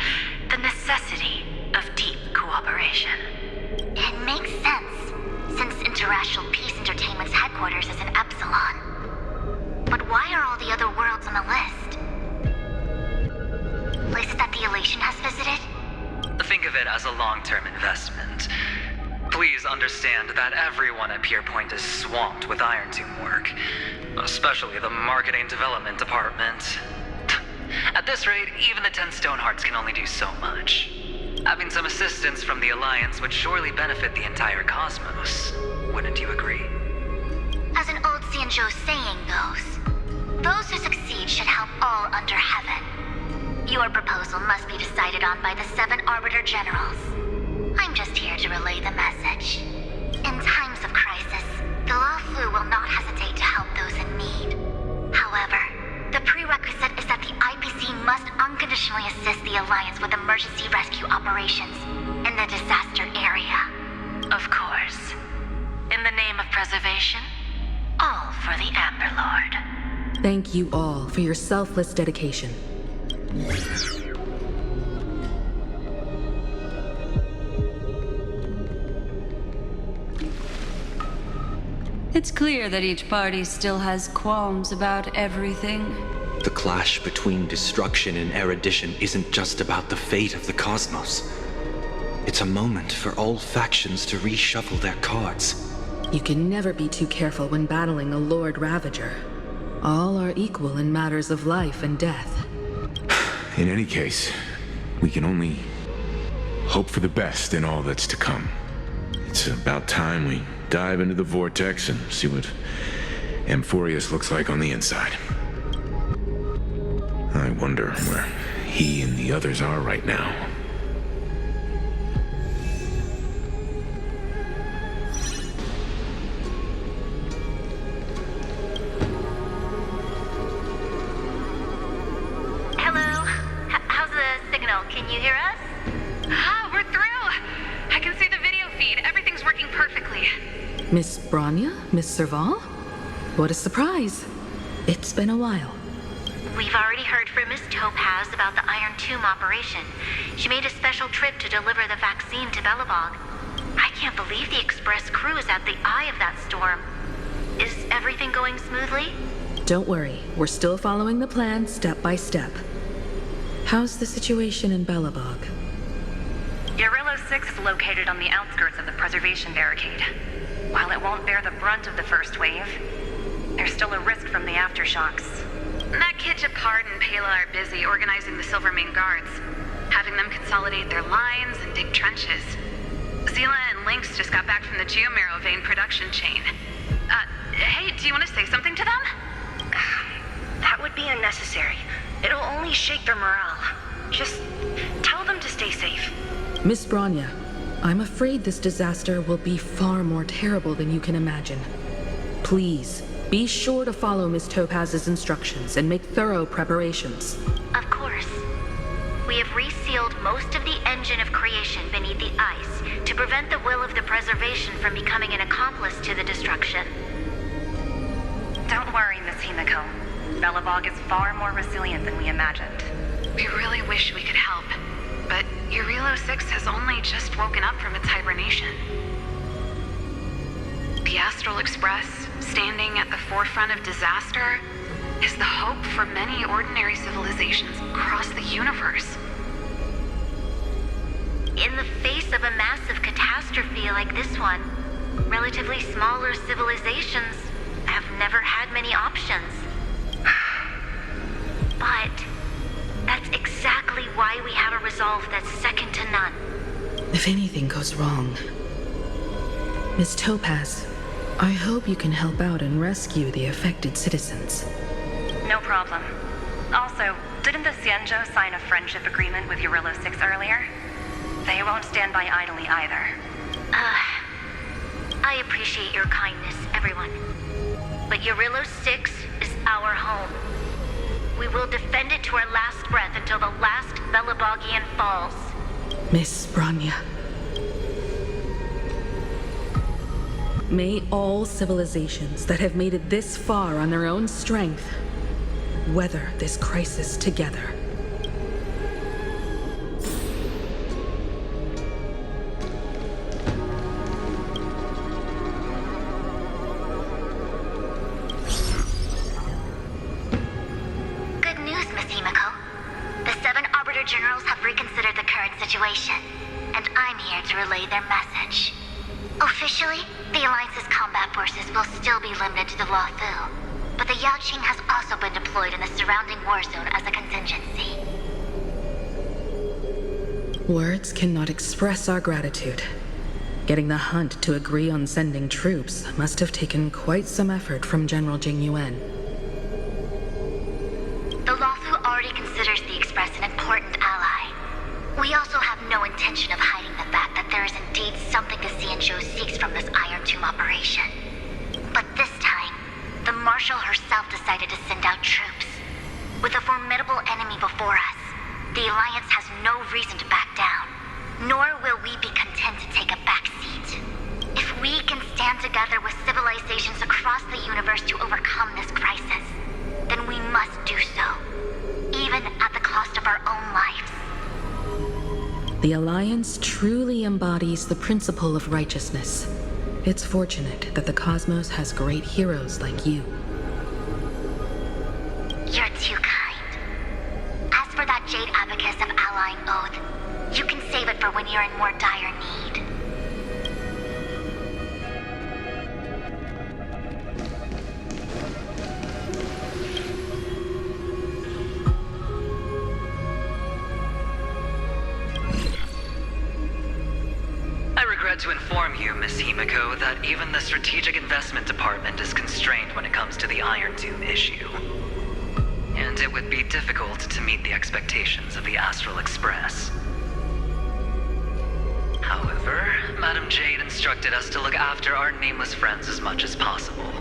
the necessity of deep cooperation. It makes sense, since Interracial Peace Entertainment's headquarters is in Epsilon. But why are all the other worlds on the list? Places that the Elation has visited? Think of it as a long-term investment. Please understand that everyone at Pierpoint is swamped with Iron Tomb work, especially the marketing development department. At this rate, even the 10 Stonehearts can only do so much. Having some assistance from the Alliance would surely benefit the entire cosmos. Wouldn't you agree? As an old Xianzhou saying goes, those who succeed should help all under heaven. Your proposal must be decided on by the 7 Arbiter Generals. I'm just here to relay the message. In times of crisis, the Luofu will not hesitate to help those in need. However, the prerequisite is that the IPC must unconditionally assist the Alliance with emergency rescue operations in the disaster area. Of course. In the name of preservation, all for the Amber Lord. Thank you all for your selfless dedication. It's clear that each party still has qualms about everything. The clash between destruction and erudition isn't just about the fate of the cosmos. It's a moment for all factions to reshuffle their cards. You can never be too careful when battling a Lord Ravager. All are equal in matters of life and death. In any case, we can only hope for the best in all that's to come. It's about time we dive into the vortex and see what Amphoreus looks like on the inside. I wonder where he and the others are right now. Hello? How's the signal? Can you hear us? Ah, we're through! I can see the video feed. Everything's working perfectly. Miss Bronya? Miss Serval? What a surprise. It's been a while. We've already heard from Miss Topaz about the Iron Tomb operation. She made a special trip to deliver the vaccine to Belobog. I can't believe the Express crew is at the eye of that storm. Is everything going smoothly? Don't worry, we're still following the plan step by step. How's the situation in Belobog? Eurillo 6 is located on the outskirts of the preservation barricade. While it won't bear the brunt of the first wave, there's still a risk from the aftershocks. Nakij, Apart, and Pela are busy organizing the Silvermane Guards, having them consolidate their lines and dig trenches. Zila and Lynx just got back from the Geomarrow vein production chain. Hey, do you want to say something to them? That would be unnecessary. It'll only shake their morale. Just tell them to stay safe. Miss Bronya, I'm afraid this disaster will be far more terrible than you can imagine. Please, be sure to follow Miss Topaz's instructions and make thorough preparations. Of course. We have resealed most of the engine of creation beneath the ice to prevent the will of the preservation from becoming an accomplice to the destruction. Don't worry, Miss Himiko. Belobog is far more resilient than we imagined. We really wish we could help, but Eurillo 6 has only just woken up from its hibernation. The Astral Express, standing at the forefront of disaster, is the hope for many ordinary civilizations across the universe. In the face of a massive catastrophe like this one, relatively smaller civilizations have never had many options. But that's exactly why we have a resolve that's second to none. If anything goes wrong, Miss Topaz, I hope you can help out and rescue the affected citizens. No problem. Also, didn't the Xianzhou sign a friendship agreement with Eurillo 6 earlier? They won't stand by idly either. I appreciate your kindness, everyone. But Eurillo 6 is our home. We will defend it to our last breath until the last Belobogian falls. Miss Bronya. May all civilizations that have made it this far on their own strength weather this crisis together. situation, and I'm here to relay their message. Officially, the Alliance's combat forces will still be limited to the Luofu, but the Yaoqing has also been deployed in the surrounding war zone as a contingency. Words cannot express our gratitude. Getting the Hunt to agree on sending troops must have taken quite some effort from General Jing Yuan. The Luofu already considers the Express an important ally. We also have no intention of hiding the fact that there is indeed something the Xianzhou seeks from this Iron Tomb operation. But this time, the Marshal herself decided to send out troops. With a formidable enemy before us, the Alliance has no reason to back down, nor will we be content to take a back seat. If we can stand together with civilizations across the universe to overcome this crisis, then we must do so, even at the cost of our own lives. The Alliance truly embodies the principle of righteousness. It's fortunate that the cosmos has great heroes like you. You're too kind. As for that Jade Abacus of Allying Oath, you can save it for when you're in more dire need. I regret to inform you, Miss Himiko, that even the Strategic Investment Department is constrained when it comes to the Iron Tomb issue. And it would be difficult to meet the expectations of the Astral Express. However, Madam Jade instructed us to look after our nameless friends as much as possible.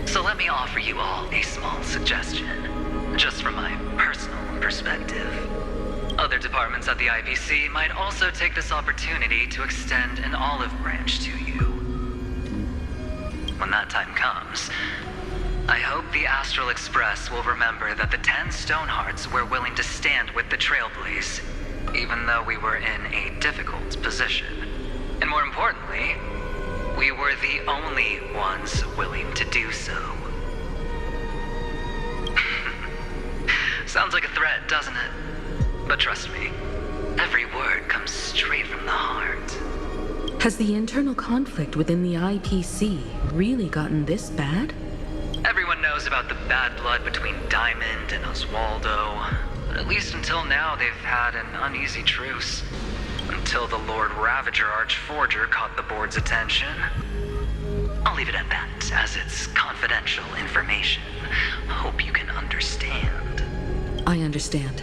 So let me offer you all a small suggestion, just from my personal perspective. Other departments at the IBC might also take this opportunity to extend an olive branch to you. When that time comes, I hope the Astral Express will remember that the 10 Stonehearts were willing to stand with the Trailblaze, even though we were in a difficult position. And more importantly, we were the only ones willing to do so. Sounds like a threat, doesn't it? But trust me, every word comes straight from the heart. Has the internal conflict within the IPC really gotten this bad? Everyone knows about the bad blood between Diamond and Oswaldo, but at least until now they've had an uneasy truce. Until the Lord Ravager Archforger caught the board's attention. I'll leave it at that, as it's confidential information. Hope you can understand. I understand.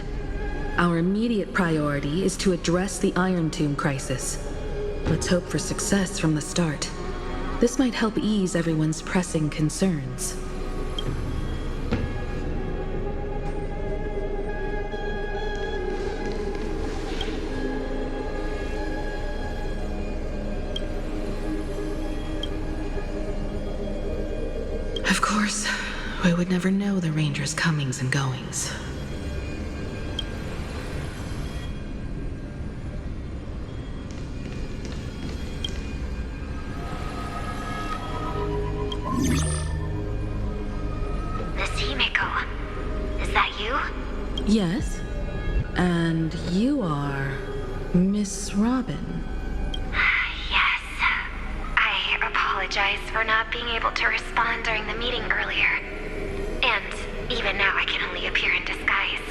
Our immediate priority is to address the Iron Tomb crisis. Let's hope for success from the start. This might help ease everyone's pressing concerns. Of course, we would never know the Ranger's comings and goings. Yes, and you are Miss Robin. Yes. I apologize for not being able to respond during the meeting earlier. And even now I can only appear in disguise.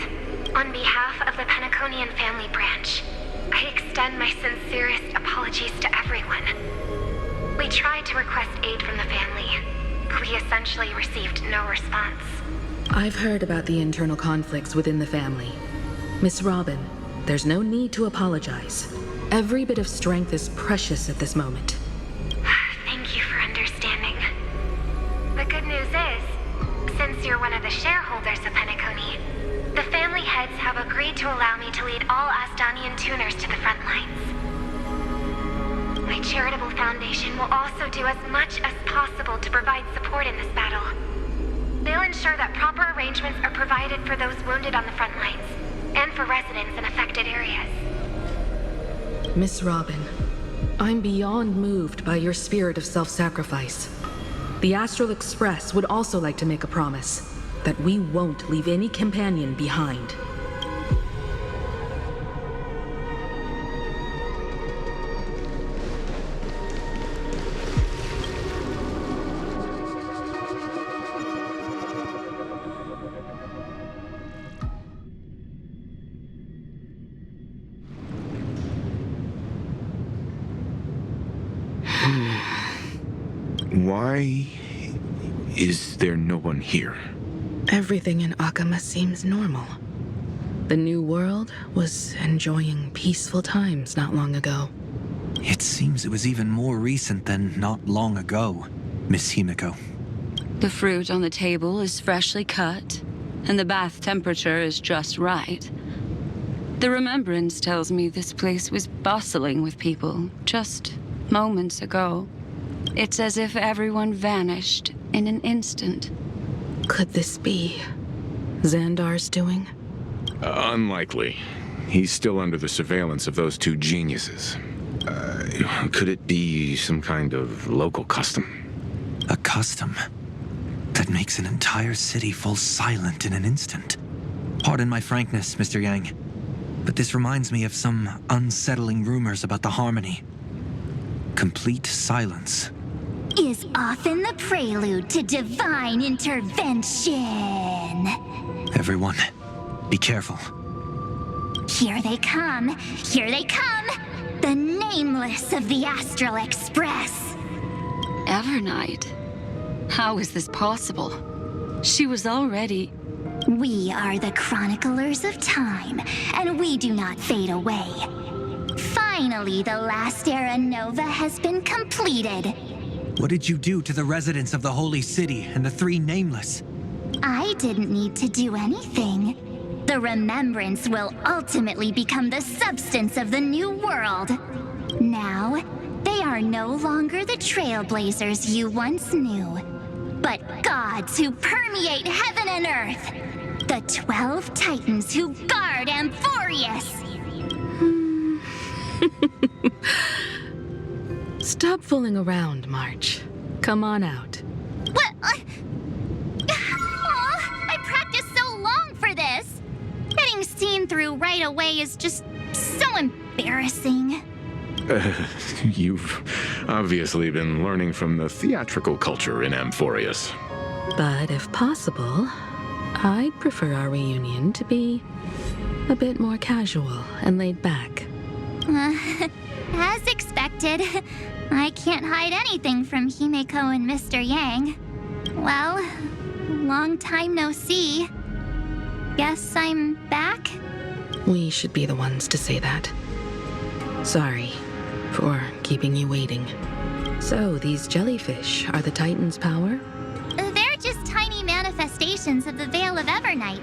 On behalf of the Penaconian family branch, I extend my sincerest apologies to everyone. We tried to request aid from the family. We essentially received no response. I've heard about the internal conflicts within the family. Miss Robin, there's no need to apologize. Every bit of strength is precious at this moment. Thank you for understanding. The good news is, since you're one of the shareholders of Penacony, the family heads have agreed to allow me to lead all Astonian tuners to the front lines. My charitable foundation will also do as much as possible to provide support in this battle. They'll ensure that proper arrangements are provided for those wounded on the front lines, and for residents in affected areas. Miss Robin, I'm beyond moved by your spirit of self-sacrifice. The Astral Express would also like to make a promise that we won't leave any companion behind. Why is there no one here? Everything in Akama seems normal. The new world was enjoying peaceful times not long ago. It seems it was even more recent than not long ago, Miss Himiko. The fruit on the table is freshly cut, and the bath temperature is just right. The remembrance tells me this place was bustling with people just moments ago. It's as if everyone vanished in an instant. Could this be Xandar's doing? Unlikely. He's still under the surveillance of those two geniuses. Could it be some kind of local custom? A custom that makes an entire city fall silent in an instant. Pardon my frankness, Mr. Yang, but this reminds me of some unsettling rumors about the Harmony. Complete silence is often the prelude to divine intervention. Everyone, be careful. Here they come! Here they come! The nameless of the Astral Express! Evernight? How is this possible? She was already... We are the chroniclers of time, and we do not fade away. Finally, the last era Nova has been completed. What did you do to the residents of the Holy City and the three nameless? I didn't need to do anything. The remembrance will ultimately become the substance of the new world. Now, they are no longer the trailblazers you once knew, but gods who permeate heaven and earth. The 12 titans who guard Amphoreus. Stop fooling around, March. Come on out. What? I practiced so long for this. Getting seen through right away is just so embarrassing. You've obviously been learning from the theatrical culture in Amphoreus. But if possible, I'd prefer our reunion to be a bit more casual and laid back. As expected, I can't hide anything from Himeko and Mr. Yang. Well, long time no see. Guess I'm back? We should be the ones to say that. Sorry for keeping you waiting. So, these jellyfish are the Titan's power? They're just tiny manifestations of the Veil of Evernight,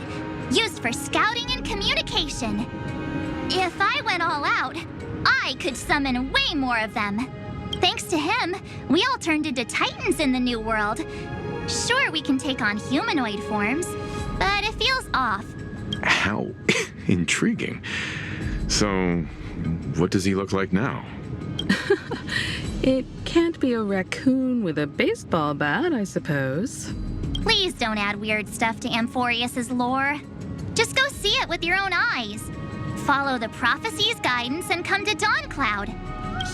used for scouting and communication. If I went all out, I could summon way more of them. Thanks to him, we all turned into Titans in the new world. Sure, we can take on humanoid forms, but it feels off. How intriguing. So, what does he look like now? It can't be a raccoon with a baseball bat, I suppose. Please don't add weird stuff to Amphoreus' lore. Just go see it with your own eyes. Follow the prophecy's guidance and come to Dawncloud.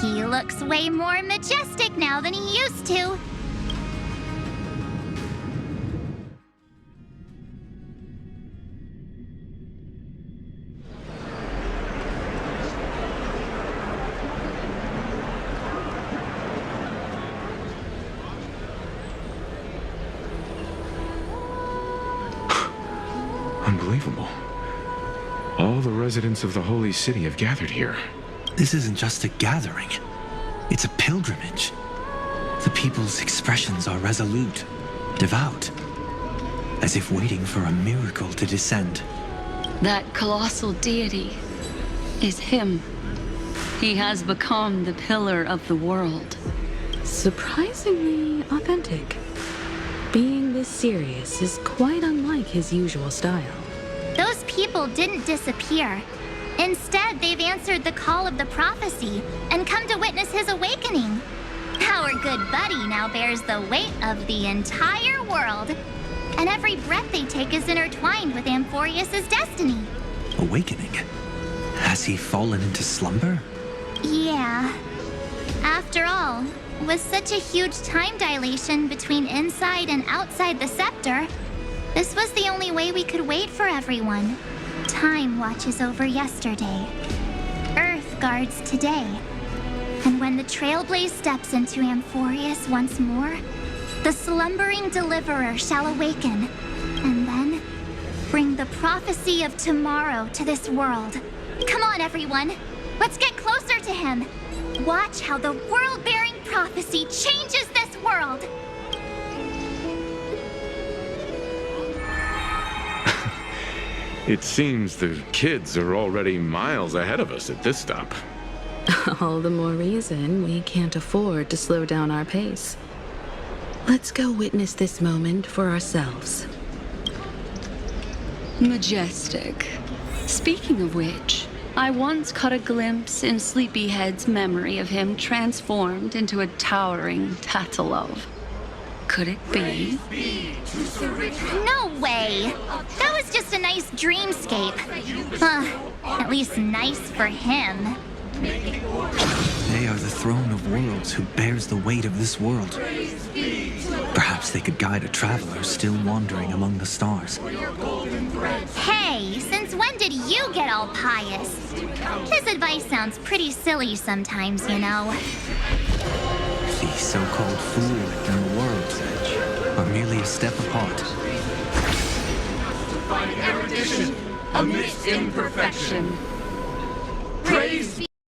He looks way more majestic now than he used to. Unbelievable. All the residents of the Holy City have gathered here. This isn't just a gathering. It's a pilgrimage. The people's expressions are resolute, devout, as if waiting for a miracle to descend. That colossal deity is him. He has become the pillar of the world. Surprisingly authentic. Being this serious is quite unlike his usual style. Those people didn't disappear. Instead, they've answered the call of the prophecy and come to witness his awakening. Our good buddy now bears the weight of the entire world. And every breath they take is intertwined with Amphoreus' destiny. Awakening? Has he fallen into slumber? Yeah. After all, with such a huge time dilation between inside and outside the scepter, this was the only way we could wait for everyone. Time watches over yesterday. Earth guards today. And when the Trailblaze steps into Amphoreus once more, the slumbering deliverer shall awaken, and then bring the prophecy of tomorrow to this world. Come on, everyone. Let's get closer to him. Watch how the world-bearing prophecy changes this world. It seems the kids are already miles ahead of us at this stop. All the more reason we can't afford to slow down our pace. Let's go witness this moment for ourselves. Majestic. Speaking of which, I once caught a glimpse in Sleepyhead's memory of him transformed into a towering Tatalov. Could it be? No way! That was just a nice dreamscape. At least nice for him. They are the throne of worlds who bears the weight of this world. Perhaps they could guide a traveler still wandering among the stars. Hey, since when did you get all pious? His advice sounds pretty silly sometimes, you know. The so-called fool and the world's edge are merely a step apart. Find erudition amidst imperfection.